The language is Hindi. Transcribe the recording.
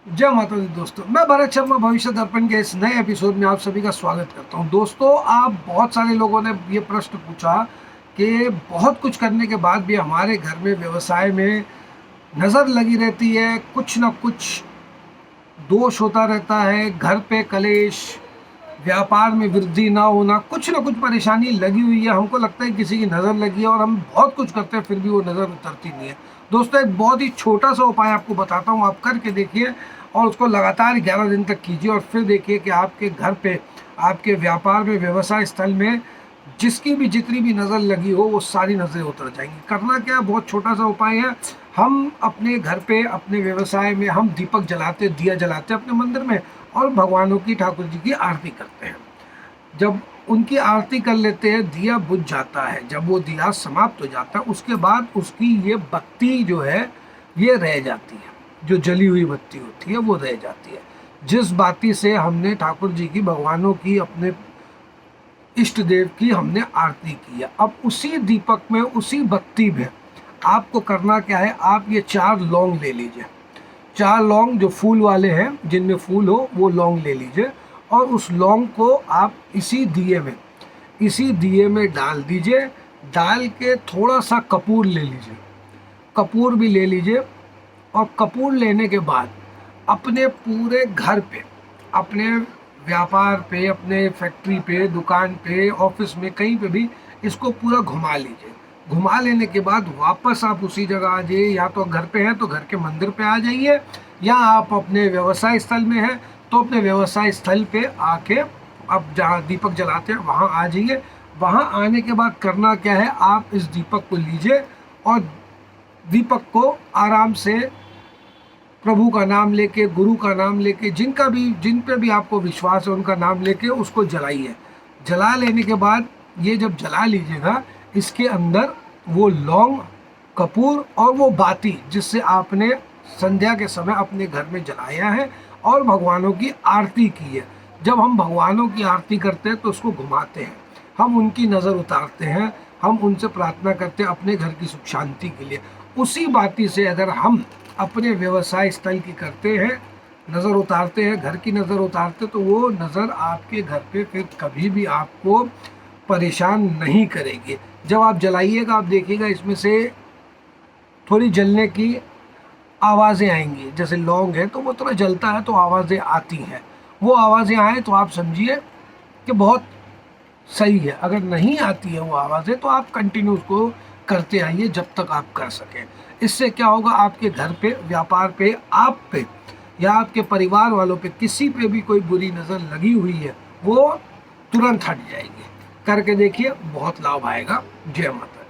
जय माता दी दोस्तों, मैं भरत शर्मा भविष्य दर्पण के इस नए एपिसोड में आप सभी का स्वागत करता हूं। दोस्तों, आप बहुत सारे लोगों ने ये प्रश्न पूछा कि बहुत कुछ करने के बाद भी हमारे घर में व्यवसाय में नज़र लगी रहती है, कुछ ना कुछ दोष होता रहता है, घर पे कलेश, व्यापार में वृद्धि ना होना, कुछ ना कुछ परेशानी लगी हुई है। हमको लगता है किसी की नज़र लगी है और हम बहुत कुछ करते हैं फिर भी वो नज़र उतरती नहीं है। दोस्तों, एक बहुत ही छोटा सा उपाय आपको बताता हूँ, आप करके देखिए और उसको लगातार 11 दिन तक कीजिए और फिर देखिए कि आपके घर पे, आपके व्यापार में, व्यवसाय स्थल में जिसकी भी जितनी भी नज़र लगी हो वो सारी नज़रें उतर जाएंगी। करना क्या है, बहुत छोटा सा उपाय है। हम अपने घर पे, अपने व्यवसाय में हम दीपक जलाते, दिया जलाते अपने मंदिर में और भगवानों की, ठाकुर जी की आरती करते हैं। जब उनकी आरती कर लेते हैं, दिया बुझ जाता है। जब वो दिया समाप्त हो जाता है, उसके बाद उसकी ये बत्ती जो है ये रह जाती है, जो जली हुई बत्ती होती है वो रह जाती है। जिस बाती से हमने ठाकुर जी की, भगवानों की, अपने इष्ट देव की हमने आरती की है, अब उसी दीपक में, उसी बत्ती में आपको करना क्या है, आप ये 4 लौंग ले लीजिए। 4 लौंग जो फूल वाले हैं, जिनमें फूल हो वो लौंग ले लीजिए और उस लौंग को आप इसी दिए में डाल दीजिए। डाल के थोड़ा सा कपूर ले लीजिए, कपूर भी ले लीजिए। और कपूर लेने के बाद अपने पूरे घर पे, अपने व्यापार पे, अपने फैक्ट्री पे, दुकान पे, ऑफिस में, कहीं पे भी इसको पूरा घुमा लीजिए। घुमा लेने के बाद वापस आप उसी जगह आ जाइए। या तो घर पे हैं तो घर के मंदिर पे आ जाइए, या आप अपने व्यवसाय स्थल में हैं तो अपने व्यवसाय स्थल पे आके आप जहाँ दीपक जलाते हैं वहाँ आ जाइए। वहाँ आने के बाद करना क्या है, आप इस दीपक को लीजिए और दीपक को आराम से प्रभु का नाम लेके, गुरु का नाम लेके, जिन पे भी आपको विश्वास है उनका नाम लेके उसको जलाइए। जला लेने के बाद ये जब जला लीजिएगा, इसके अंदर वो लौंग, कपूर और वो बाती जिससे आपने संध्या के समय अपने घर में जलाया है और भगवानों की आरती की है। जब हम भगवानों की आरती करते हैं तो उसको घुमाते हैं, हम उनकी नज़र उतारते हैं, हम उनसे प्रार्थना करते हैं अपने घर की सुख शांति के लिए। उसी बाती से अगर हम अपने व्यवसाय स्थल की करते हैं, नज़र उतारते हैं, घर की नज़र उतारते, तो वो नज़र आपके घर पे फिर कभी भी आपको परेशान नहीं करेगी। जब आप जलाइएगा, आप देखिएगा इसमें से थोड़ी जलने की आवाज़ें आएंगी। जैसे लौंग है तो वो थोड़ा जलता है तो आवाज़ें आती हैं। वो आवाज़ें आए तो आप समझिए कि बहुत सही है। अगर नहीं आती है वो आवाज़ें तो आप कंटिन्यू उसको करते आइए जब तक आप कर सकें। इससे क्या होगा, आपके घर पे, व्यापार पे, आप पे या आपके परिवार वालों पे किसी पे भी कोई बुरी नज़र लगी हुई है वो तुरंत हट जाएगी। करके देखिए, बहुत लाभ आएगा। जय माता।